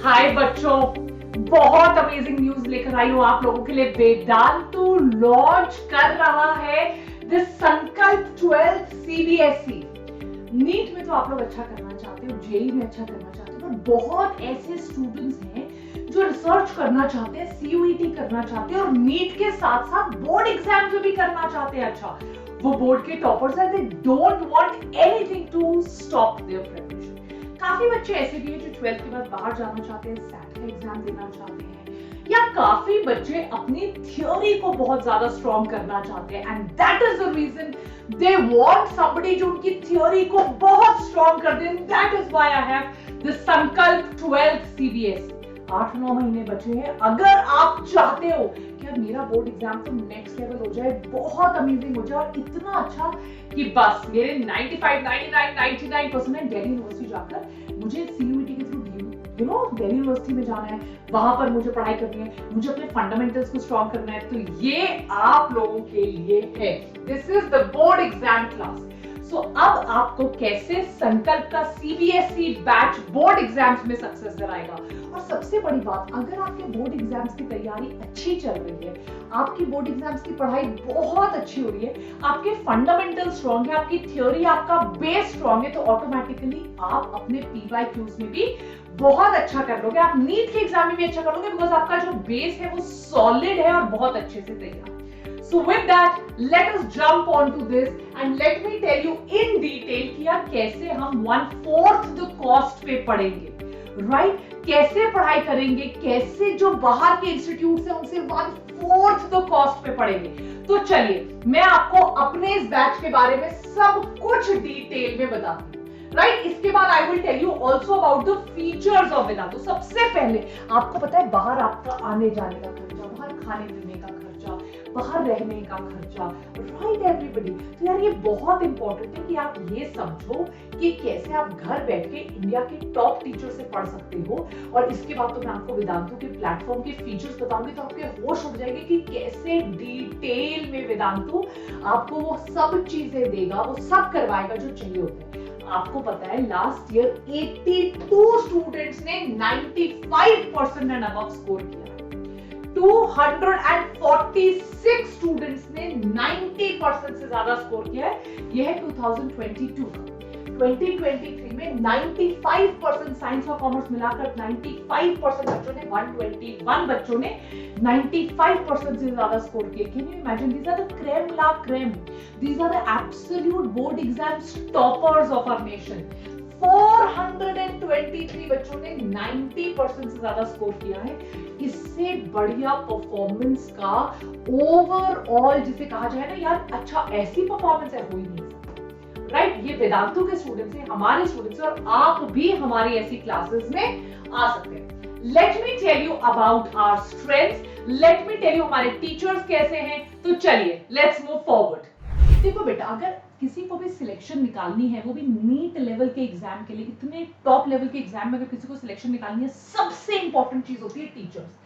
हाय बच्चों, बहुत amazing news लेकर आई हूँ आप लोगों के लिए। वेदांतु लॉन्च कर रहा है the Sankalp 12th CBSE. NEET में तो आप लोग अच्छा करना चाहते हो, जेई में अच्छा करना चाहते हो, पर बहुत ऐसे स्टूडेंट्स हैं जो रिसर्च करना चाहते हैं, सीयूईटी करना चाहते हैं और नीट के साथ साथ बोर्ड एग्जाम में भी करना चाहते हैं। अच्छा, वो बोर्ड के टॉपर्स हैं, they don't want anything to stop their preparation. काफी बच्चे ऐसे भी हैं जो 12th के बाद बाहर जाना चाहते हैं, सैट का एग्जाम देना चाहते हैं, या काफी बच्चे अपनी थियोरी को बहुत ज्यादा स्ट्रॉन्ग करना चाहते हैं, and that is the reason they want somebody जो उनकी थियोरी को बहुत स्ट्रॉन्ग कर दे। That is why I have the Sankalp 12th CBSE. 8-9 महीने बचे हैं। अगर आप चाहते हो कि यार मेरा बोर्ड एग्जाम तो नेक्स्ट लेवल हो जाए, बहुत अमेजिंग हो जाए और इतना अच्छा कि बस मेरे 95, 99, 99% दिल्ली यूनिवर्सिटी जाकर मुझे सीयूईटी के थ्रू दिल्ली यूनिवर्सिटी में जाना है, वहां पर मुझे पढ़ाई करनी है, मुझे अपने फंडामेंटल्स को स्ट्रॉन्ग करना है, तो ये आप लोगों के लिए है। This is the board exam class. So अब आपको कैसे संकल्प का सीबीएसई बैच बोर्ड एग्जाम्स में सक्सेस कराएगा। और सबसे बड़ी बात, अगर आपके बोर्ड एग्जाम्स की तैयारी अच्छी चल रही है, आपकी बोर्ड एग्जाम्स की पढ़ाई बहुत अच्छी हो रही है, आपके फंडामेंटल स्ट्रॉन्ग है, आपकी थ्योरी, आपका बेस स्ट्रॉन्ग है, तो ऑटोमेटिकली आप अपने पीवाईक्यूज में भी बहुत अच्छा कर लोगे, आप नीट के एग्जाम में भी अच्छा कर लोगे, बिकॉज आपका जो बेस है वो सॉलिड है और बहुत अच्छे से तैयार है। So with that, let us jump onto this and let me tell you in detail कि यार कैसे हम 1/4 the cost पे पढ़ेंगे, right? कैसे पढ़ाई करेंगे, कैसे जो बाहर के इंस्टीट्यूट हैं उनसे 1/4 the cost पे पढ़ेंगे। तो चलिए मैं आपको अपने इस बैच के बारे में सब कुछ डिटेल में बताती हूँ, राइट? इसके बाद I will tell you also about the features of Vedantu. सबसे पहले आपको पता है बाहर आपका आने जाने का खर्चा, बाहर खाने पीने का खर्चा, बाहर रहने का खर्चा, राइट एवरीबॉडी। तो यार ये बहुत इंपॉर्टेंट है कि आप ये समझो कि कैसे आप घर बैठ के इंडिया के टॉप टीचर से पढ़ सकते हो। और इसके बाद तो मैं आपको वेदांतु के प्लेटफॉर्म के फीचर्स बताऊंगी, तो आपके होश उड़ जाएंगे कि कैसे डिटेल में वेदांतु आपको वो सब चीजें देगा, वो सब करवाएगा जो चाहिए होता है। आपको पता है लास्ट ईयर 82 स्टूडेंट्स ने 95% एंड अबव स्कोर किया, 246 स्टूडेंट्स ने 90% से ज्यादा स्कोर किया है। यह है 2022 का। 2023 में 95% साइंस और कॉमर्स मिलाकर 95% बच्चों ने, 121 बच्चों ने 95% से ज्यादा स्कोर किया। Can you imagine? These are the creme la creme, these are the absolute board exams toppers of our nation. 423 बच्चों ने 90% से ज्यादा स्कोर किया है। इससे बढ़िया परफॉर्मेंस का ओवरऑल जिसे कहा जाए ना यार, अच्छा ऐसी परफॉर्मेंस है हो ही नहीं सकता, राइट? ये वेदांतु के स्टूडेंट्स हैं, हमारे स्टूडेंट्स हैं, और आप भी हमारी ऐसी क्लासेस में आ सकते हैं। Let me tell you about our strengths, let me tell you हमारे टीचर्स कैसे हैं। तो चलिए लेट्स मूव फॉरवर्ड। देखो बेटा, अगर किसी को भी सिलेक्शन निकालनी है, वो भी नीट लेवल के एग्जाम के लिए, इतने टॉप लेवल के एग्जाम में अगर किसी को सिलेक्शन निकालनी है, सबसे इंपॉर्टेंट चीज होती है टीचर्स।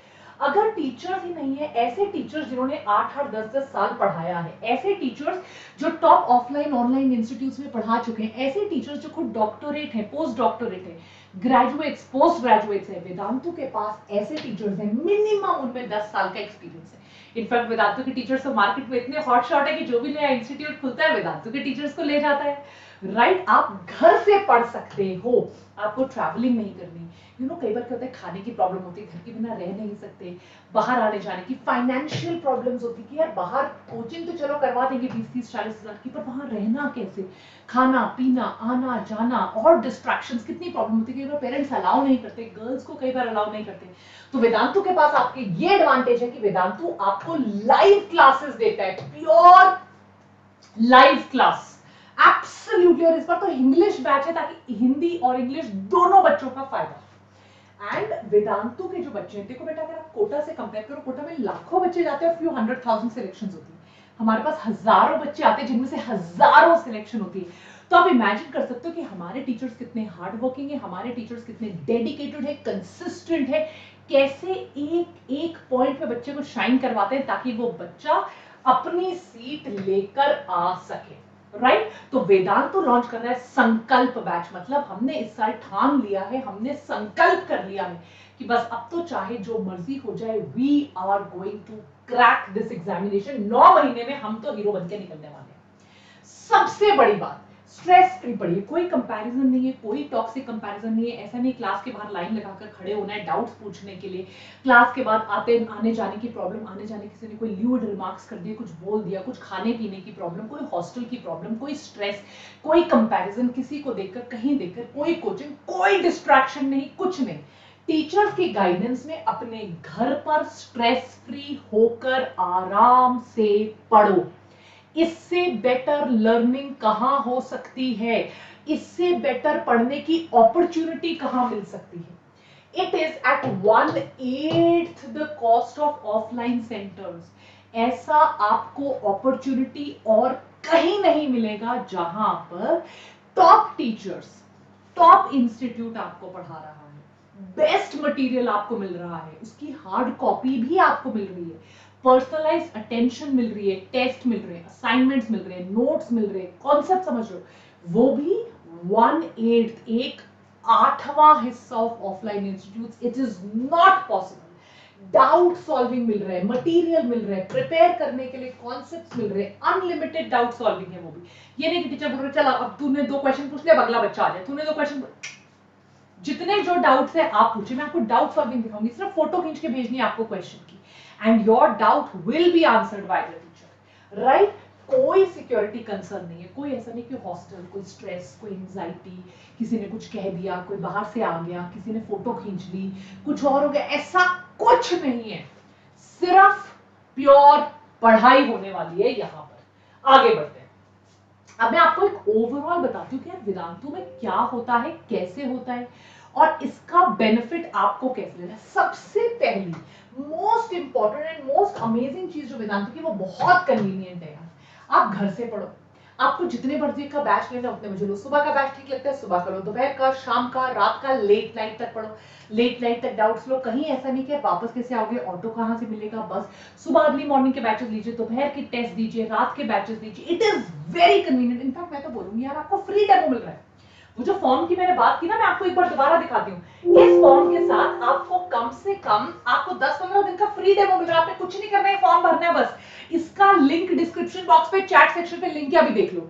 अगर टीचर्स ही नहीं है, ऐसे टीचर्स जिन्होंने 8-8 10-10 साल पढ़ाया है, ऐसे टीचर्स जो टॉप ऑफलाइन ऑनलाइन इंस्टीट्यूट्स में पढ़ा चुके हैं, ऐसे टीचर्स जो खुद डॉक्टरेट है, पोस्ट डॉक्टरेट है, ग्रेजुएट्स, पोस्ट ग्रेजुएट्स है, वेदांतु के पास ऐसे टीचर्स हैं, मिनिमम उनमें 10 साल का एक्सपीरियंस है। इनफैक्ट वेदांतु के टीचर्स तो मार्केट में इतने हॉट शॉट है कि जो भी नया इंस्टीट्यूट खुलता है वेदांतु के टीचर्स को ले जाता है, राइट? आप घर से पढ़ सकते हो, आपको ट्रैवलिंग नहीं करनी। कई बार क्या होता है, खाने की प्रॉब्लम होती है, घर के बिना रह नहीं सकते, बाहर आने जाने की फाइनेंशियल प्रॉब्लम्स होती है कि यार बाहर कोचिंग तो चलो करवा देंगे 20-30-40 हजार की, पर वहां रहना कैसे, खाना पीना, आना जाना और डिस्ट्रैक्शंस, कितनी प्रॉब्लम होती है। कई बार पेरेंट्स अलाउ नहीं करते, गर्ल्स को कई बार अलाउ नहीं करते। तो वेदांतु के पास आपके ये एडवांटेज है कि वेदांतु आपको लाइव क्लासेस देता है, प्योर लाइव क्लास, एब्सोल्युटली। और इस बार तो इंग्लिश बैच है ताकि हिंदी और इंग्लिश दोनों बच्चों का फायदा। एंड वेदांतु के जो बच्चे हैं, देखो बेटा, अगर आप कोटा से कंपेयर करो, कोटा में लाखों बच्चे जाते हैं और फ्यू 100,000 सिलेक्शंस होती है। हमारे पास हजारों बच्चे आते हैं जिनमें से हजारों सिलेक्शन होती है। तो आप इमेजिन कर सकते हो कि हमारे टीचर्स कितने हार्ड वर्किंग है, हमारे टीचर्स कितने डेडिकेटेड है, कंसिस्टेंट है, कैसे एक एक पॉइंट पे बच्चे को शाइन करवाते हैं ताकि वो बच्चा अपनी सीट लेकर आ सके, राइट? तो वेदांतु लॉन्च कर रहा है संकल्प बैच, मतलब हमने इस साल ठान लिया है, हमने संकल्प कर लिया है कि बस अब तो चाहे जो मर्जी हो जाए, we are going to crack this examination. 9 महीने में हम तो हीरो बन के निकलने वाले हैं। सबसे बड़ी बात, स्ट्रेस फ्री पढ़िए, कोई कंपैरिजन नहीं है, कोई टॉक्सिक कंपैरिजन नहीं है। ऐसा नहीं क्लास के बाहर लाइन लगाकर खड़े होना है डाउट्स पूछने के लिए, क्लास के बाद आने जाने की प्रॉब्लम, आने जाने किसी ने कोई ल्यूड रिमार्क्स कर दिए, कुछ बोल दिया, कुछ खाने पीने की प्रॉब्लम, कोई हॉस्टल की प्रॉब्लम, कोई स्ट्रेस, कोई कंपैरिजन किसी को देखकर, कहीं देखकर, कोई कोचिंग, कोई डिस्ट्रैक्शन नहीं, कुछ नहीं। टीचर्स की गाइडेंस में अपने घर पर स्ट्रेस फ्री होकर आराम से पढ़ो। इससे बेटर लर्निंग कहां हो सकती है? इससे बेटर पढ़ने की अपॉर्चुनिटी कहां मिल सकती है? It is at 1/8 the cost of offline centres. ऐसा आपको अपॉर्चुनिटी और कहीं नहीं मिलेगा, जहां पर टॉप टीचर्स, टॉप इंस्टीट्यूट आपको पढ़ा रहा है, बेस्ट मटेरियल आपको मिल रहा है, उसकी हार्ड कॉपी भी आपको मिल रही है, पर्सनलाइज अटेंशन मिल रही है, टेस्ट मिल रहे हैं, असाइनमेंट्स मिल रहे हैं, नोट्स मिल रहे हैं, कॉन्सेप्ट समझ रहे हो, वो भी 1/8, एक 8वां हिस्सा of offline institute. It is not possible. Doubt solving मिल रहा है, मटेरियल मिल रहा है, प्रिपेयर करने के लिए कॉन्सेप्ट्स मिल रहे हैं, अनलिमिटेड डाउट सॉल्विंग है वो भी। ये नहीं कि टीचर बोल रहे चला अब तूने 2 क्वेश्चन पूछ लिया, अगला बच्चा आ जाए, तूने 2 क्वेश्चन, जितने जो डाउट्स है आप पूछिए, मैं आपको डाउट सॉल्विंग दिखाऊंगी, सिर्फ फोटो खींच के भेजनी है आपको क्वेश्चन की, and your doubt will be answered by the teacher, right? कोई सिक्योरिटी कंसर्न नहीं है, कोई ऐसा नहीं कि हॉस्टल, कोई स्ट्रेस, कोई एंजाइटी, किसी ने कुछ कह दिया, कोई बाहर से आ गया, किसी ने फोटो खींच ली, कुछ और हो गया, ऐसा कुछ नहीं है। सिर्फ प्योर पढ़ाई होने वाली है यहां पर। आगे बढ़ते हैं। अब मैं आपको एक ओवरऑल बताती हूँ कि यार वेदांतु में क्या होता है, कैसे होता है, और इसका बेनिफिट आपको कैसे लेना है। सबसे पहली most important and most amazing चीज जो वेदांतु की, वो बहुत कन्वीनियंट है यार। आप घर से पढ़ो, आपको जितने मर्जी का बैच लेना उतने बजे लो, सुबह का बैच ठीक लगता है सुबह करो, दोपहर का, शाम का, रात का, लेट नाइट तक पढ़ो, लेट नाइट तक डाउट्स लो। कहीं ऐसा नहीं कि वापस कैसे आओगे, ऑटो कहां से मिलेगा, बस सुबह अर्ली मॉर्निंग के बैचेस लीजिए, दोपहर के टेस्ट दीजिए, रात के बैचेस दीजिए। It is very convenient. In fact मैं तो बोलूंगी यार आपको फ्री डेमो मिल रहा है। वो जो फॉर्म की मैंने बात की ना, मैं आपको एक बार दोबारा दिखाती हूँ। इस फॉर्म के साथ आपको कम से कम आपको 10-15 दिन का फ्री डेमो मिल रहा है। आपने कुछ नहीं करना है, फॉर्म भरना है बस। इसका लिंक डिस्क्रिप्शन बॉक्स पे, चैट सेक्शन पे लिंक है, अभी देख लो,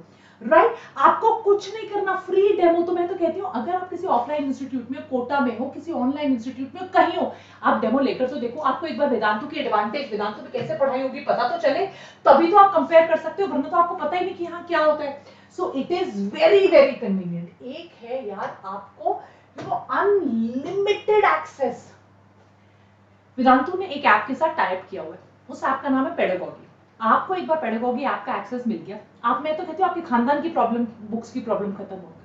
राइट? आपको कुछ नहीं करना, फ्री डेमो। तो मैं तो कहती हूँ अगर आप किसी ऑफलाइन इंस्टीट्यूट में, कोटा में हो, किसी ऑनलाइन इंस्टीट्यूट में, कहीं हो, आप डेमो लेकर तो देखो। आपको एक बार वेदांतु की एडवांटेज, वेदांतु में कैसे पढ़ाई होगी पता तो चले, तभी तो आप कंपेयर कर सकते हो, वरना तो आपको पता ही नहीं कि हाँ क्या होता है। So it is very very convenient. एक है यार आपको अनलिमिटेड एक्सेस। वेदांतु ने एक ऐप के साथ टाइप किया हुआ है, उस ऐप का नाम है पेडागॉगी। आपको एक बार पेडागॉगी ऐप का एक्सेस मिल गया, आप, मैं तो कहती हूँ आपके खानदान की प्रॉब्लम, बुक्स की प्रॉब्लम खत्म हो गई।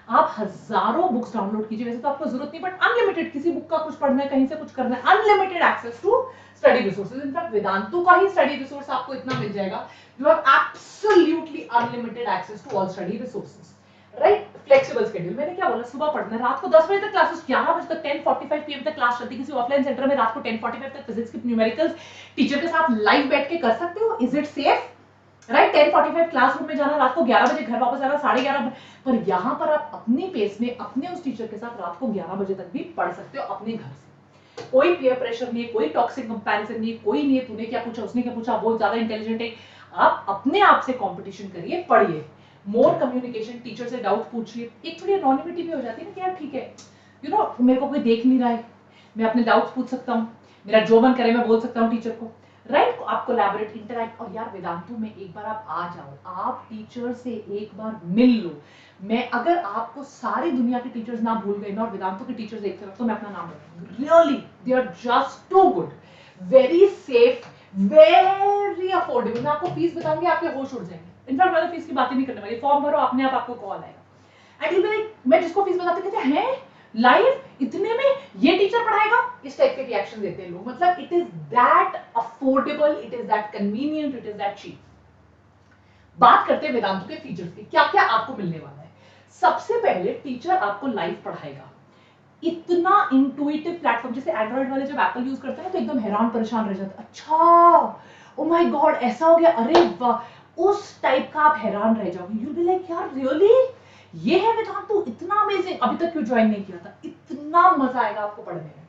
आप हजारों बुक्स डाउनलोड कीजिए, वैसे तो आपको जरूरत नहीं, बट अनलिमिटेड, किसी बुक का कुछ पढ़ना है, कहीं से कुछ करना है, unlimited access to study resources. In fact Vedantu का ही स्टडी रिसोर्स आपको इतना मिल जाएगा, you have absolutely unlimited access to all study resources, right? Flexible schedule. मैंने क्या बोला, सुबह पढ़ना है, रात को 10 बजे तक क्लासेस, 11 बजे तक, 10:45 PM तक क्लास चलती है। किसी ऑफलाइन सेंटर में रात को 10:45 तक फिजिक्स की न्यूमेरिकल्स टीचर के साथ लाइव बैठ के कर सकते हो। Is it safe? Right? 10:45 classroom में जाना, रात को 11 बजे घर वापस आना, 11:30 पर यहाँ पर आप अपने पेस में, अपने उस टीचर के साथ रात को 11 बजे तक भी पढ़ सकते हो अपने घर से। कोई पीयर प्रेशर नहीं है, कोई टॉक्सिक कंपैरिजन नहीं है, कोई नहीं है तूने क्या पूछा, उसने क्या पूछा, वो ज्यादा इंटेलिजेंट है। आप अपने आप से कंपटीशन करिए, पढ़िए, मोर कम्युनिकेशन, टीचर से डाउट पूछिए। एक थोड़ी एनोनिमिटी भी हो जाती है ना कि यार ठीक है, यू नो मेरे को कोई देख नहीं रहा है, मैं अपने डाउट्स पूछ सकता हूँ, मेरा जो मन करे मैं बोल सकता हूँ टीचर को, राइट? आप कोलैबोरेट, इंटरैक्ट। और यार वेदांतु में एक बार आप आ जाओ, आप टीचर से एक बार मिल लो। मैं, अगर आपको सारी दुनिया के टीचर्स ना भूल गए ना, और वेदांतु के टीचर्स एक तरफ, तो मैं अपना नाम बताऊंगी। Really they are just too good, very safe, very affordable. मैं आपको फीस बताऊंगी, आपके होश उड़ जाएंगे। इनफैक्ट मैं तो फीस की बात ही नहीं करने वाली, फॉर्म भरो, अपने आप आपको कॉल आएगा। एंड यू बी लाइक, मैं जिसको फीस बताते कहते हैं लाइव इतने में ये टीचर पढ़ाएगा, इस टाइप के रिएक्शन देते हैं लोग। मतलब it is that affordable, it is that convenient, it is that cheap. बात करते हैं वेदांतु के फीचर्स की, क्या क्या आपको मिलने वाला है। सबसे पहले टीचर आपको लाइव पढ़ाएगा, इतना इंटुइटिव प्लेटफॉर्म। जैसे एंड्रॉइड वाले जब एप्पल यूज करते हैं तो एकदम हैरान परेशान रह जाते हैं, अच्छा ओ माय गॉड ऐसा हो गया, अरे वाह, उस टाइप का आप हैरान रह जाओगे, यू बी लाइक यार रियली ये है वेदांत, तू इतना अमेजिंग, अभी तक क्यों ज्वाइन नहीं किया था। इतना मजा आएगा आपको पढ़ने में।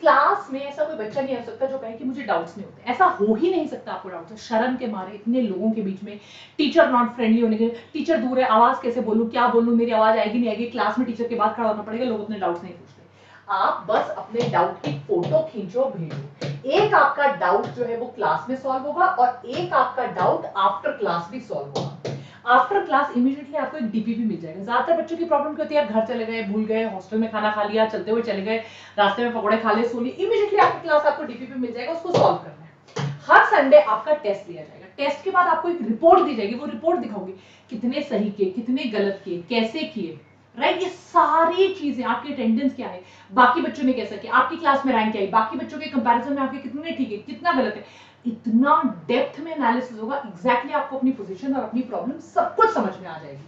क्लास में ऐसा कोई बच्चा नहीं आ सकता जो कहे कि मुझे डाउट्स नहीं होते, ऐसा हो ही नहीं सकता आपको डाउट्स। शर्म के मारे इतने लोगों के बीच में, टीचर नॉट फ्रेंडली होने के, टीचर दूर है, आवाज कैसे बोलूं, क्या बोलूं, मेरी आवाज आएगी नहीं आएगी, क्लास में टीचर के बाद खड़ा होना पड़ेगा, लोग अपने डाउट्स नहीं पूछते। आप बस अपने डाउट की फोटो खींचो, भेजो। एक आपका डाउट जो है वो क्लास में सॉल्व होगा और एक आपका डाउट आफ्टर क्लास भी सॉल्व होगा। आफ्टर क्लास इमीडिएटली आपको एक डीपीपी मिल जाएगा। ज्यादातर बच्चों की प्रॉब्लम क्या होती है, घर चले गए, भूल गए, हॉस्टल में खाना खा लिया, चलते हुए चले गए, रास्ते में पकौड़े खा लिए, सो लिए, इमीडिएटली आपकी क्लास आपको डीपीपी मिल जाएगा, उसको सॉल्व करना है। हर संडे आपका टेस्ट लिया जाएगा, टेस्ट के बाद आपको एक रिपोर्ट दी जाएगी, वो रिपोर्ट दिखाओगे कितने सही किए, कितने गलत किए, कैसे किए, राइट। ये सारी चीजें, आपकी अटेंडेंस क्या है, बाकी बच्चों ने कैसा किया, आपकी क्लास में रैंक क्या है, बाकी बच्चों के कंपैरिजन में आपके कितने ठीक है, कितना गलत है, इतना डेप्थ में एनालिसिस होगा। एग्जैक्टली आपको अपनी पोजीशन और अपनी प्रॉब्लम सब कुछ समझ में आ जाएगी।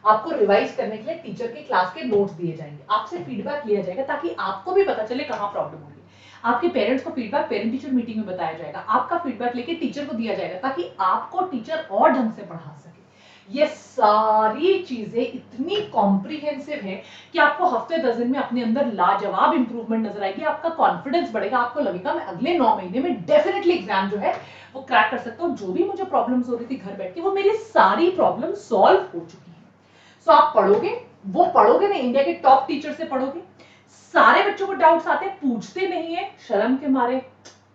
आपको रिवाइज करने के लिए टीचर के क्लास के नोट्स दिए जाएंगे, आपसे फीडबैक लिया जाएगा ताकि आपको भी पता चले कहां प्रॉब्लम हो रही है। आपके पेरेंट्स को फीडबैक पेरेंट टीचर मीटिंग में बताया जाएगा, आपका फीडबैक लेके टीचर को दिया जाएगा ताकि आपको टीचर और ढंग से पढ़ा सके। ये सारी चीजें इतनी कॉम्प्रिहेंसिव है कि आपको हफ्ते 10 दिन में अपने अंदर लाजवाब इंप्रूवमेंट नजर आएगी, आपका कॉन्फिडेंस बढ़ेगा, आपको लगेगा मैं अगले 9 महीने में डेफिनेटली एग्जाम जो है वो क्रैक कर सकता हूं, जो भी मुझे प्रॉब्लम्स हो रही थी घर बैठ के वो मेरी सारी प्रॉब्लम सॉल्व हो चुकी है। सो आप पढ़ोगे, वो पढ़ोगे ना, इंडिया के टॉप टीचर से पढ़ोगे। सारे बच्चों को डाउट्स आते हैं, पूछते नहीं है शर्म के मारे,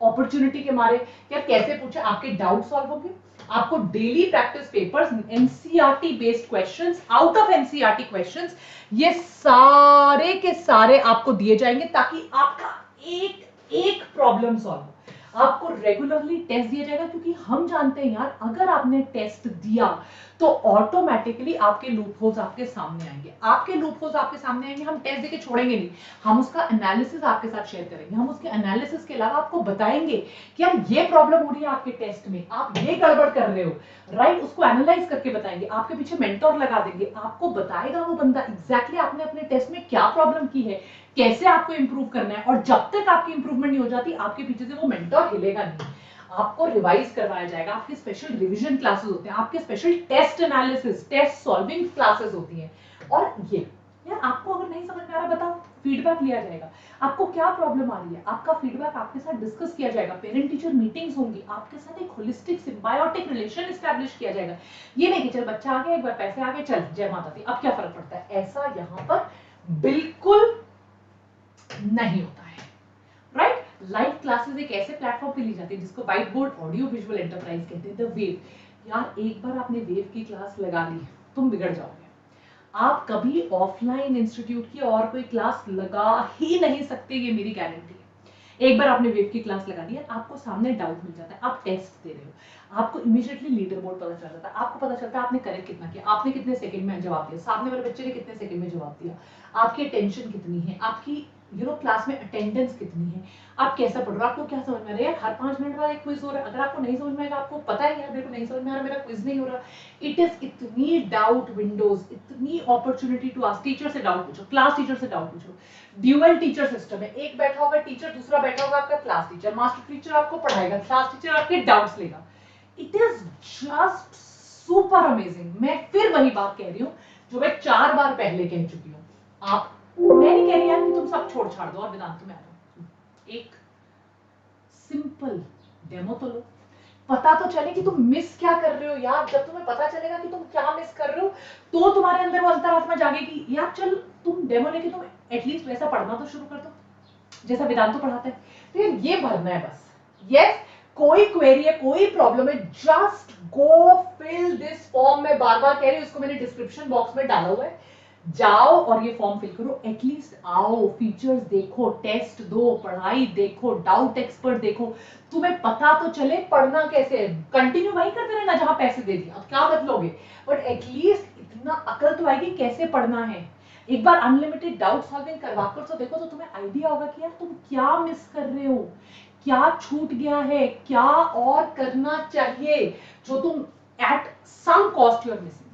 अपॉर्चुनिटी के मारे, यार कैसे पूछे, आपके डाउट सॉल्व होंगे। आपको daily practice papers, NCERT based questions, out of NCERT questions, ये सारे के सारे आपको दिए जाएंगे ताकि आपका एक एक प्रॉब्लम सॉल्व हो। आपको रेगुलरली टेस्ट दिया जाएगा क्योंकि हम जानते हैं यार, अगर आपने टेस्ट दिया तो ऑटोमेटिकली आपके लूपहोल्स आपके सामने आएंगे, आपके लूपहोल्स आपके सामने आएंगे। हम टेस्ट देके छोड़ेंगे नहीं, हम उसका एनालिसिस आपके साथ शेयर करेंगे, हम उसके एनालिसिस के अलावा आपको बताएंगे कि यार ये प्रॉब्लम हो रही है आपके टेस्ट में, आप ये गड़बड़ कर रहे हो, राइट। उसको एनालाइज करके बताएंगे, आपके पीछे मेंटोर लगा देंगे, आपको बताएगा वो बंदा एग्जैक्टली आपने अपने टेस्ट में क्या प्रॉब्लम की है, कैसे आपको इंप्रूव करना है। और जब तक आपकी इंप्रूवमेंट नहीं हो जाती, आपके पीछे से वो मेंटोर हिलेगा नहीं। आपको रिवाइज करवाया जाएगा, आपकी स्पेशल रिवीजन क्लासेस होते हैं, आपके special test analysis, test solving classes होती हैं। और ये यार आपको अगर नहीं समझ में आ रहा बताओ, फीडबैक लिया जाएगा, आपको क्या प्रॉब्लम आ रही है, आपका फीडबैक आपके साथ डिस्कस किया जाएगा, पेरेंट टीचर मीटिंग्स होंगी, आपके साथ एक होलिस्टिक सिम्बायोटिक रिलेशन एस्टैब्लिश किया जाएगा। ये नहीं कि चल बच्चा आ गया, एक बार पैसे आ गए, चल जय माता दी, अब क्या फर्क पड़ता है, ऐसा यहाँ पर बिल्कुल नहीं होता है, राइट। लाइव क्लासेस एक ऐसे प्लेटफॉर्म पे ली जाती है जिसको white board audio visual enterprise कहते हैं, द वेव। यार एक बार आपने वेव की क्लास लगा ली, तुम बिगड़ जाओगे। आप कभी ऑफलाइन इंस्टीट्यूट की और कोई क्लास लगा ही नहीं सकते, ये मेरी गारंटी है। एक बार आपने वेव की क्लास लगा दी है, आपको सामने डाउट मिल जाता है, आप टेस्ट दे रहे हो, आपको इमीडिएटली लीडर बोर्ड पता चल जाता है, आपको पता चलता है आपने करेक्ट कितना किया, आपने कितने सेकंड में जवाब दिया, सामने वाले बच्चे ने कितने सेकंड में जवाब दिया, आपकी अटेंशन कितनी है, आपकी क्लास में अटेंडेंस कितनी है, आप कैसा पढ़ रहे हो, आपको क्या समझ में आ रहा है। यार हर 5 मिनट बाद एक क्विज हो रहा है, अगर आपको नहीं समझ में आएगा, आपको पता है यार मेरे को नहीं समझ में आ रहा, मेरा क्विज नहीं हो रहा। इट इज इतनी डाउट विंडोज, इतनी अपॉर्चुनिटी टू आस्क, टीचर से डाउट पूछो, क्लास टीचर से डाउट पूछो। ड्यूअल टीचर सिस्टम है, एक बैठा होगा टीचर, दूसरा बैठा होगा आपका क्लास टीचर, मास्टर टीचर आपको पढ़ाएगा, क्लास टीचर आपके डाउट्स लेगा। It is just super amazing. मैं फिर वही बात कह रही हूँ जो मैं 4 बार पहले कह चुकी हूँ। आप, मैं नहीं कह रही यार कि तुम सब छोड़ छाड़ दो और वेदांत में आ जाओ, एक सिंपल डेमो तो लो, पता तो चले कि तुम मिस क्या कर रहे हो। यार जब तुम्हें पता चलेगा कि तुम क्या मिस कर रहे हो, तो तुम्हारे अंदर वो अंतरात्मा जागेगी, यार चल तुम डेमो लेके तुम एटलीस्ट वैसा पढ़ना तो शुरू कर दो जैसा वेदांत पढ़ाता है। तो यार ये भरना है बस, यस। कोई क्वेरी है, कोई प्रॉब्लम है, just go fill this form. मैं बार बार कह रही हूँ, इसको मैंने डिस्क्रिप्शन बॉक्स में डाला हुआ है, जाओ और ये फॉर्म फिल करो। एटलीस्ट आओ, फीचर्स देखो, टेस्ट दो, पढ़ाई देखो, डाउट एक्सपर्ट देखो, तुम्हें पता तो चले पढ़ना कैसे है। कंटिन्यू वही करते रहना जहां पैसे दे दिए, अब क्या बदलोगे, बट एटलीस्ट इतना अकल तो आएगी कैसे पढ़ना है। एक बार अनलिमिटेड डाउट सॉल्विंग करवा कर तो देखो, तो तुम्हें आइडिया होगा कि यार तुम क्या मिस कर रहे हो, क्या छूट गया है, क्या और करना चाहिए जो तुम at some cost you are missing.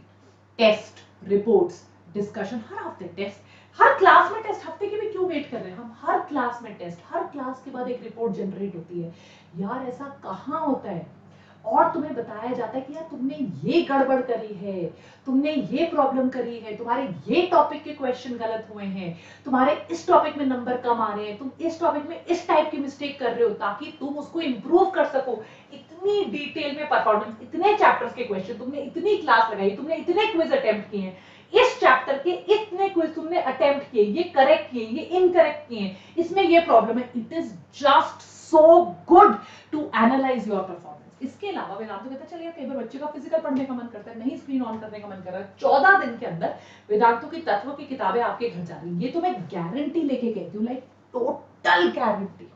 Test, reports, discussion, हर हफ्ते टेस्ट, हर क्लास में टेस्ट। हफ्ते की भी क्यों वेट कर रहे हैं हम, हर क्लास में टेस्ट, हर क्लास के बाद एक रिपोर्ट जनरेट होती है। यार ऐसा कहां होता है, और तुम्हें बताया जाता है कि यार तुमने ये गड़बड़ करी है, तुमने ये प्रॉब्लम करी है, तुम्हारे ये टॉपिक के क्वेश्चन गलत हुए हैं, तुम्हारे इस टॉपिक में नंबर कम आ रहे हैं, तुम इस टॉपिक में इस टाइप की मिस्टेक कर रहे हो, ताकि तुम उसको इंप्रूव कर सको। इतनी डिटेल में परफॉर्मेंस, इतने चैप्टर्स के क्वेश्चन, तुमने इतनी क्लास लगाई, तुमने इतने क्विज अटेम्प्ट किए हैं, इस चैप्टर के इतने क्विज तुमने अटेम्प्ट किए, ये करेक्ट किए, ये इनकरेक्ट किए, इसमें ये प्रॉब्लम है। It is just so good to analyse your performance. इसके अलावा वेदांत कहता है चलिए कई बार बच्चे का फिजिकल पढ़ने का मन करता है, नहीं स्क्रीन ऑन करने का मन कर रहा है, 14 दिन के अंदर वेदांतों की तत्व की किताबें आपके घर जा रही है। ये तो मैं गारंटी लेके कहती हूँ, like total guarantee,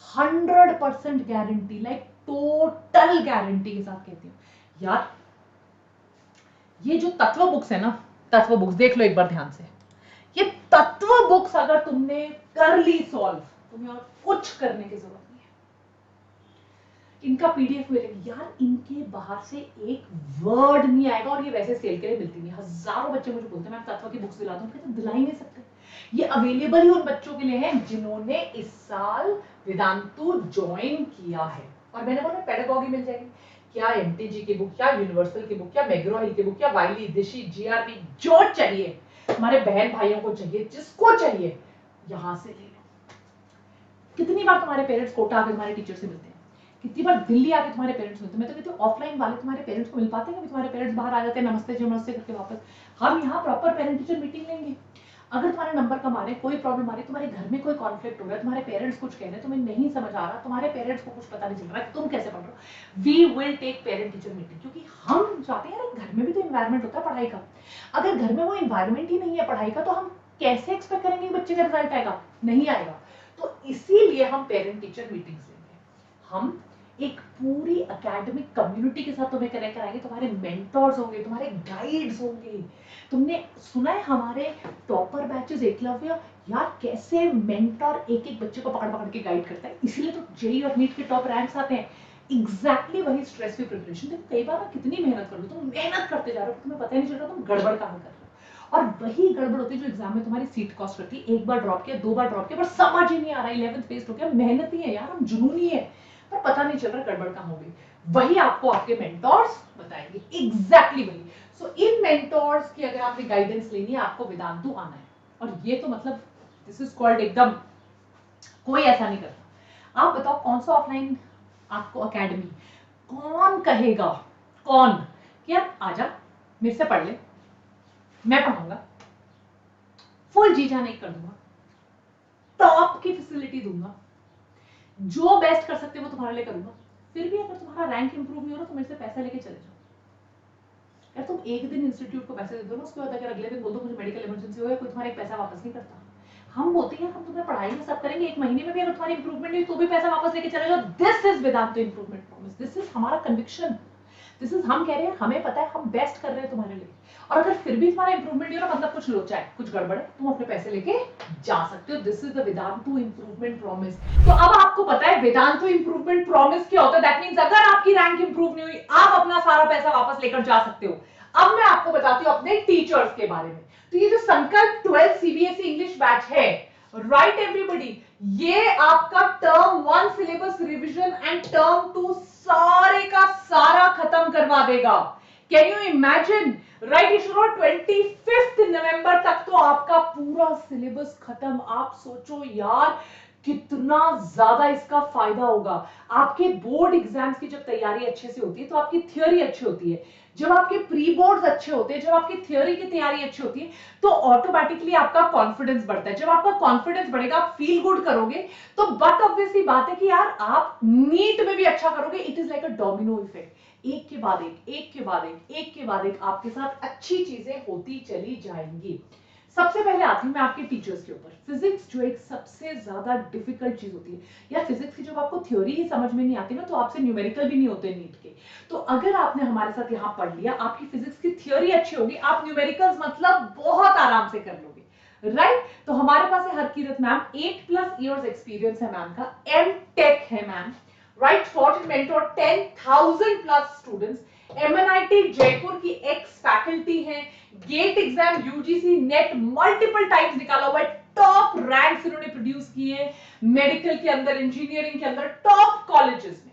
100% guarantee, like total guarantee के साथ कहती हूँ यार। ये जो तत्व बुक्स है ना, तत्व बुक्स देख लो एक बार ध्यान से, ये तत्व बुक्स अगर तुमने कर ली सॉल्व, तुम्हें और कुछ करने की जरूरत नहीं है। इनका पीडीएफ मिलेगा यार, इनके बाहर से एक वर्ड नहीं आएगा, और ये वैसे सेल के लिए मिलती नहीं। हजारों बच्चे मुझे बोलते हैं मैं तत्व की बुक्स दिला दूं, कहते दिला ही नहीं सकते। ये अवेलेबल ही उन बच्चों के लिए है जिन्होंने इस साल वेदांतु ज्वाइन किया है। और मैंने बोला पेडागॉजी मिल जाएगी, क्या एमटीजी की बुक, क्या यूनिवर्सल की बुक, क्या मैग्रो-हिल की बुक, क्या वाइली, दिशी, जीआरपी, जो चाहिए हमारे बहन भाइयों को चाहिए, जिसको चाहिए यहां से ले लो। कितनी बार तुम्हारे पेरेंट्स कोटा आके तुम्हारे टीचर से मिलते हैं, कितनी बार दिल्ली आके तुम्हारे पेरेंट्स मिलते हैं। मैं तो कहती हूँ ऑफलाइन वाले तुम्हारे पेरेंट्स को मिल पाते हैं, कभी तुम्हारे पेरेंट्स बाहर आ जाते हैं, नमस्ते जी नमस्ते करके वापस। हम यहाँ प्रॉपर पेरेंट टीचर मीटिंग लेंगे। अगर तुम्हारे नंबर कम आ रहे, कोई प्रॉब्लम आ रही, तुम्हारे घर में कोई कॉन्फ्लिक्ट हो रहा है, तुम्हारे पेरेंट्स कुछ कह रहे हैं, तुम्हें नहीं समझ आ रहा, तुम्हारे पेरेंट्स को कुछ पता नहीं चल रहा है तुम कैसे पढ़ रहे हो, we will take parent teacher meeting. क्योंकि हम चाहते हैं यार घर में भी तो एनवायरमेंट होता है पढ़ाई का। अगर घर में वो एनवायरमेंट ही नहीं है पढ़ाई का, तो हम कैसे एक्सपेक्ट करेंगे कि बच्चे का रिजल्ट आएगा? नहीं आएगा। तो इसीलिए हम पेरेंट टीचर मीटिंग्स लेंगे। हम एक पूरी एकेडमिक कम्युनिटी के साथ तुम्हें कनेक्ट कराएंगे, तुम्हारे मेंटर्स होंगे, तुम्हारे गाइड्स होंगे। तुमने सुना है हमारे टॉपर बैचेस एकलव्य, यार कैसे मेंटर एक एक बच्चे को पकड़ पकड़ के गाइड करता है, इसलिए तो जेई और नीट के टॉप रैंक्स आते हैं। एग्जैक्टली वही स्ट्रेस फ्री प्रिपरेशन। देखो कई बार कितनी मेहनत कर लो, तुम मेहनत करते जा रहे हो, तुम्हें पता ही नहीं चल रहा तुम गड़बड़ कहाँ कर रहे हो। और वही गड़बड़ होती है जो एग्जाम में तुम्हारी सीट कॉस्ट करती है। एक बार ड्रॉप किया, 2 बार ड्रॉप किया, पर समझ ही नहीं आ रहा, 11th फेस्ट हो गया, मेहनत ही है यार, हम जुनूनी है, पर पता नहीं चल रहा गड़बड़ कहाँ हो गई। वही आपको आपके मेंटर्स बताएंगे, एग्जैक्टली वही। सो इन मेंटर्स की अगर आपने गाइडेंस लेनी है, आपको वेदांतु आना है। और ये तो मतलब दिस इज कॉल्ड एकदम, कोई ऐसा नहीं करता। आप बताओ कौन सा ऑफलाइन आपको एकेडमी, कौन कहेगा, कौन कि यार आजा मेरे से पढ़ ले, मैं पढ़ाऊंगा, फुल जी जान एक कर दूंगा, टॉप की फैसिलिटी दूंगा, जो बेस्ट कर सकते हो वो तुम्हारे लिए करूंगा, फिर भी अगर तुम्हारा रैंक इंप्रूव नहीं हो रहा तो मेरे से पैसा लेके चले जाओ। यार तुम एक दिन इंस्टीट्यूट को पैसे दे दो ना, उसके बाद अगर अगले दिन बोल दो मुझे मेडिकल इमरजेंसी हो गया, कोई तुम्हारा एक पैसा वापस नहीं करता। हम बोलते हैं हम तुम्हें पढ़ाई में सब करेंगे, एक महीने में भी अगर तुम्हारी इंप्रूवमेंट नहीं तो भी पैसा वापस लेके चले जाओ। This is Vedant improvement promise, this is हमारा कन्विक्शन, दिस इज हम कह रहे हैं हमें पता है हम बेस्ट कर रहे हैं तुम्हारे लिए। और अगर फिर भी तुम्हारा इंप्रूवमेंट नहीं हो रहा, मतलब कुछ लोचा है, कुछ गड़बड़ है, तुम अपने पैसे लेके जा सकते हो। This is the Vedantu improvement promise. तो अब आपको पता है वेदांतु इंप्रूवमेंट प्रॉमिस क्या होता है। दैट मींस अगर आपकी रैंक इंप्रूव नहीं हुई, आप अपना सारा पैसा वापस लेकर जा सकते हो। अब मैं आपको बताती हूँ अपने टीचर्स के बारे में। तो ये जो संकल्प 12 सीबीएसई इंग्लिश बैच है, राइट एवरीबॉडी, ये आपका term 1 syllabus revision and term 2 सारे का सारा खत्म करवा देगा। Can you imagine, right issue 25 नवंबर तक तो आपका पूरा सिलेबस खत्म। आप सोचो यार कितना ज्यादा इसका फायदा होगा। आपके बोर्ड एग्जाम्स की जब तैयारी अच्छे से होती है तो आपकी थ्योरी अच्छी होती है, जब आपके प्री बोर्ड्स अच्छे होते हैं, जब आपकी थ्योरी की तैयारी अच्छी होती है तो ऑटोमेटिकली आपका कॉन्फिडेंस बढ़ता है। जब आपका कॉन्फिडेंस बढ़ेगा, आप फील गुड करोगे, तो बट ऑब्वियसली बात है कि यार आप नीट में भी अच्छा करोगे। It is like a domino effect, एक के बाद एक, एक के बाद एक, एक के बाद एक आपके साथ अच्छी चीजें होती चली जाएंगी। सबसे पहले आती हूं मैं आपके टीचर्स के ऊपर। फिजिक्स जो एक सबसे ज्यादा डिफिकल्ट चीज होती है यार, फिजिक्स की जब आपको थ्योरी ही समझ में नहीं आती ना, तो आपसे न्यूमेरिकल भी नहीं होते नीट के। तो अगर आपने हमारे साथ यहाँ पढ़ लिया, आपकी फिजिक्स की थ्योरी अच्छी होगी, आप न्यूमेरिकल्स मतलब बहुत आराम से कर लोगे, राइट। तो हमारे पास है हरकीरत मैम, 8+ इयर्स एक्सपीरियंस है मैम का, एमटेक है ma'am, right, for mentor 10,000+ students, MNIT Jaipur की एक्स फैकल्टी है, GATE exam UGC NET multiple times निकाला हुआ है, टॉप रैंक्स इन्होंने प्रोड्यूस किए मेडिकल के अंदर, इंजीनियरिंग के अंदर, टॉप कॉलेजेस में।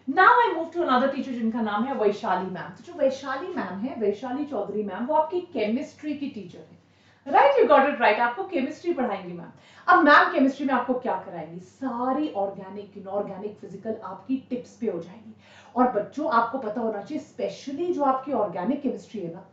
Now I move to another teacher जिनका नाम है वैशाली मैम। तो जो वैशाली मैम है, वैशाली चौधरी मैम, वो आपकी केमिस्ट्री की टीचर है। Right, you got it right, आपको केमिस्ट्री पढ़ाएंगी मैम। अब मैम केमिस्ट्री में आपको क्या कराएंगी, सारी ऑर्गेनिक इनऑर्गेनिक फिजिकल आपकी टिप्स पे हो जाएगी। और बच्चों आपको पता होना चाहिए, स्पेशली जो आपकी ऑर्गेनिक केमिस्ट्री है ना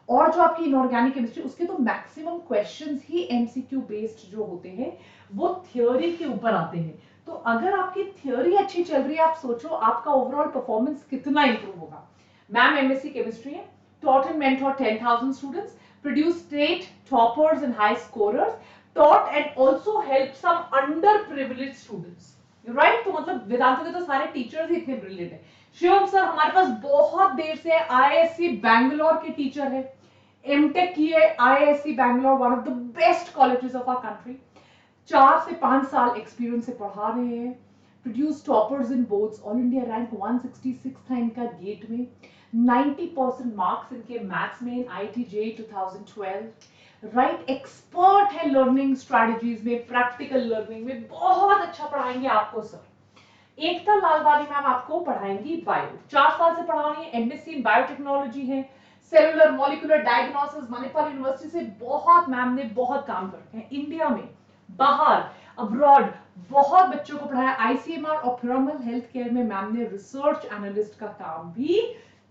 और जो आपकी इनऑर्गेनिक केमिस्ट्री, उसके तो मैक्सिमम क्वेश्चंस ही एमसीक्यू बेस्ड जो होते हैं वो थ्योरी के ऊपर आते हैं। तो अगर आपकी थ्योरी अच्छी चल रही है, आप सोचो आपका ओवरऑल परफॉर्मेंस कितना इंप्रूव होगा। मैम एमएससी केमिस्ट्री है, taught and mentored 10,000 students, produced state toppers and high scorers, taught and also helped some underprivileged students. Right, तो मतलब वेदांतों के तो सारे टीचर्स ही इतने ब्रिलियंट है। शिवम सर हमारे पास बहुत देर से आईआईएससी बैंगलोर के टीचर है, एमटेक किए IISc Bangalore, one of the best colleges of our country. 4 से 5 साल एक्सपीरियंस से पढ़ा रहे हैं, produce toppers in boards, all India rank 166 था इनका गेट में, 90% मार्क्स इनके मैथ्स में आईआईटी जेईई 2012। राइट, एक्सपर्ट है लर्निंग स्ट्रेटजीज में, प्रैक्टिकल लर्निंग में, बहुत अच्छा पढ़ाएंगे आपको सर। एकता लालवानी मैम आपको पढ़ाएंगी बायो, 4 साल से पढ़ा रही है, एमएससी इन बायोटेक्नोलॉजी है, cellular molecular diagnosis, Manipal university से बहुत मैम ने बहुत काम करते हैं, इंडिया में बाहर अब्रॉड बहुत बच्चों को पढ़ाया। आईसीएमआर और पिरामल हेल्थ केयर में मैम ने रिसर्च एनालिस्ट का काम भी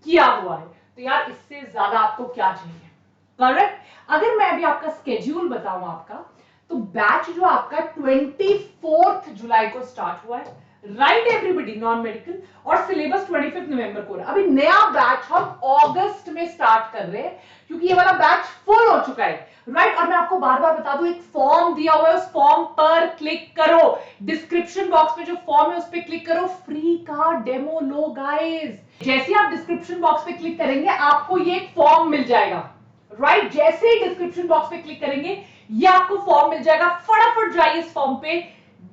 किया हुआ है। तो यार इससे ज्यादा आपको क्या चाहिए, करेक्ट। अगर मैं अभी आपका स्केड्यूल बताऊं आपका, तो बैच जो आपका 24 जुलाई को स्टार्ट हुआ है, राइट एवरीबडी, नॉन मेडिकल, और सिलेबस 25 नवंबर को रहा। अभी नया बैच हम अगस्त में स्टार्ट कर रहे हैं क्योंकि ये वाला बैच फुल हो चुका है, राइट। और मैं आपको बार बार बता दूं, एक फॉर्म दिया हुआ है, उस फॉर्म पर क्लिक करो, डिस्क्रिप्शन बॉक्स में जो फॉर्म है उस पर क्लिक करो, फ्री का डेमो लो गाइस। जैसे आप डिस्क्रिप्शन बॉक्स पे क्लिक करेंगे आपको ये एक फॉर्म मिल जाएगा, राइट। जैसे ही डिस्क्रिप्शन बॉक्स पे क्लिक करेंगे ये आपको फॉर्म मिल जाएगा, फटाफट जाइए इस फॉर्म पे,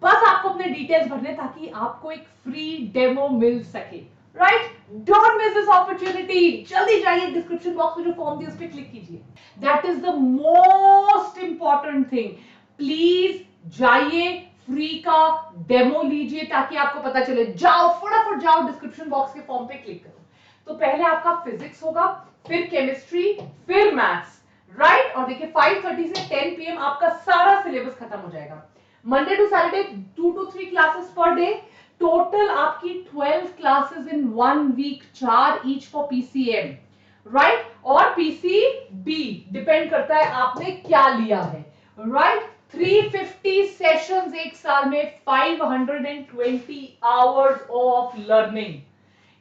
बस आपको अपने डिटेल्स भरने ताकि आपको एक फ्री डेमो मिल सके, right. Don't miss this opportunity, जल्दी जाइए डिस्क्रिप्शन बॉक्स में जो फॉर्म दिया उस पर क्लिक कीजिए। That is the most important thing, please जाइए, फ्री का डेमो लीजिए ताकि आपको पता चले। जाओ फटाफट जाओ, डिस्क्रिप्शन बॉक्स के फॉर्म पे क्लिक करो। तो पहले आपका फिजिक्स होगा, फिर केमिस्ट्री, फिर मैथ्स, राइट। और देखिए 5:30 से 10 PM आपका सारा सिलेबस खत्म हो जाएगा। Monday to Saturday 2 to 3 classes per day, total आपकी 12 classes in 1 week, 4 each for PCM, right. और पीसीबी डिपेंड करता है आपने क्या लिया है, राइट। 350 सेशंस एक साल में, 520 hours of learning.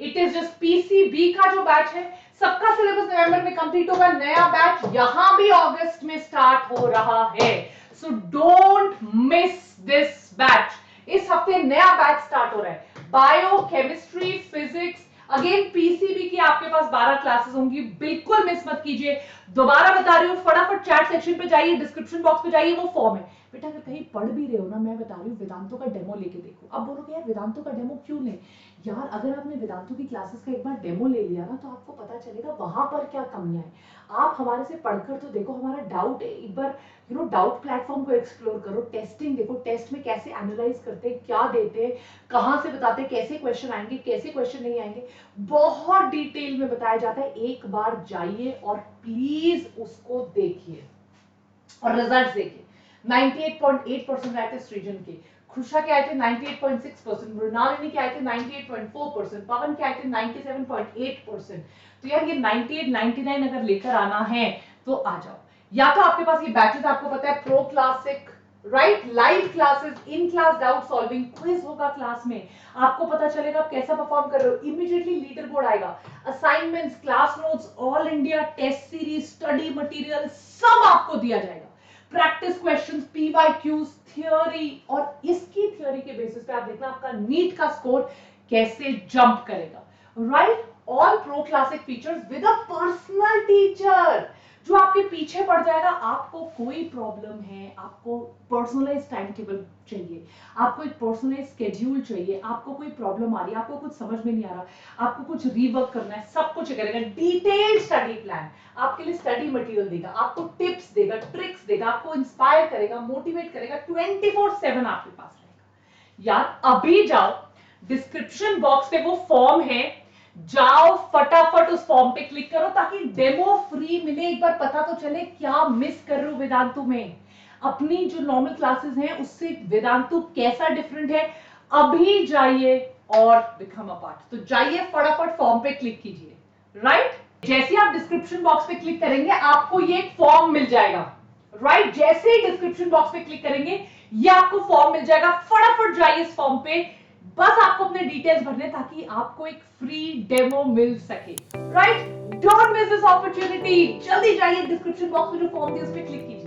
It is just PCB का जो बैच है, सबका सिलेबस नवंबर में कंप्लीट होगा, नया बैच यहां भी अगस्त में स्टार्ट हो रहा है। So don't miss this batch. इस हफ्ते नया बैच स्टार्ट हो रहा है, bio chemistry physics, again PCB की आपके पास 12 क्लासेस होंगी, बिल्कुल मिस मत कीजिए। दोबारा बता रही हूँ, फटाफट चैट सेक्शन पे जाइए, डिस्क्रिप्शन बॉक्स पे जाइए, वो फॉर्म है। बेटा अगर कहीं पढ़ भी रहे हो ना, मैं बता रही हूँ वेदांतों का डेमो लेके देखो। अब बोलोगे यार वेदांतों का डेमो क्यों लें, यार अगर आपने वेदांतों की क्लासेस का एक बार डेमो ले लिया ना तो आपको पता चलेगा वहां पर क्या कमियां हैं। आप हमारे से पढ़कर तो देखो, हमारा डाउट है, एक बार डाउट प्लेटफॉर्म को एक्सप्लोर करो, टेस्टिंग देखो, टेस्ट में कैसे एनालाइज करते हैं, क्या देते हैं, कहां से बताते हैं, कैसे क्वेश्चन आएंगे, कैसे क्वेश्चन नहीं आएंगे, बहुत डिटेल में बताया जाता है। एक बार जाइए और प्लीज उसको देखिए और रिजल्ट देखिए। 98.8% आए थे सृजन के, खुशा के आए थे 98.6%, मृणालिनी के आए थे 98.4%, पवन के आए थे 97.8%। तो यार ये 98 99 अगर लेकर आना है तो आ जाओ। या तो आपके पास ये बैचेस आपको पता है, pro classic, right, live classes, in class doubt solving, quiz होगा क्लास में, आपको पता चलेगा आप कैसा परफॉर्म कर रहे हो, इमीडिएटली लीडर बोर्ड आएगा, assignments, class notes, all India test series, study material सब आपको दिया जाएगा, प्रैक्टिस क्वेश्चंस, पीवाईक्यूज, थ्योरी, और इसकी थ्योरी के बेसिस पे आप देखना आपका नीट का स्कोर कैसे जंप करेगा, right. All pro classic features with a personal teacher जो आपके पीछे पड़ जाएगा। आपको कोई प्रॉब्लम है, आपको पर्सनलाइज टाइम टेबल चाहिए, आपको एक पर्सनलाइज स्केड्यूल चाहिए, आपको कोई प्रॉब्लम आ रही है, आपको कुछ समझ में नहीं आ रहा, आपको कुछ रीवर्क करना है, सब कुछ करेगा। डिटेल्ड स्टडी प्लान आपके लिए, स्टडी मटेरियल देगा, आपको टिप्स देगा, ट्रिक्स देगा, आपको इंस्पायर करेगा, मोटिवेट करेगा, 24/7 आपके पास रहेगा। यार अभी जाओ डिस्क्रिप्शन बॉक्स पे वो फॉर्म है, जाओ फटाफट उस फॉर्म पे क्लिक करो ताकि डेमो फ्री मिले। एक बार पता तो चले क्या मिस कर रहे हो वेदांतु में, अपनी जो नॉर्मल क्लासेस हैं उससे वेदांतु कैसा डिफरेंट है। अभी जाइए और बिकम अ पार्ट। तो जाइए फटाफट फॉर्म पे क्लिक कीजिए। राइट, जैसे आप डिस्क्रिप्शन बॉक्स पे क्लिक करेंगे आपको ये एक फॉर्म मिल जाएगा। राइट, जैसे ही डिस्क्रिप्शन बॉक्स पे क्लिक करेंगे ये आपको फॉर्म मिल जाएगा। फटाफट जाइए इस फॉर्म पे, बस आपको अपने डिटेल्स भरने ताकि आपको एक फ्री डेमो मिल सके। Right, don't miss this opportunity. जल्दी जाइए डिस्क्रिप्शन बॉक्स में जो फॉर्म दिया उस पे क्लिक कीजिए।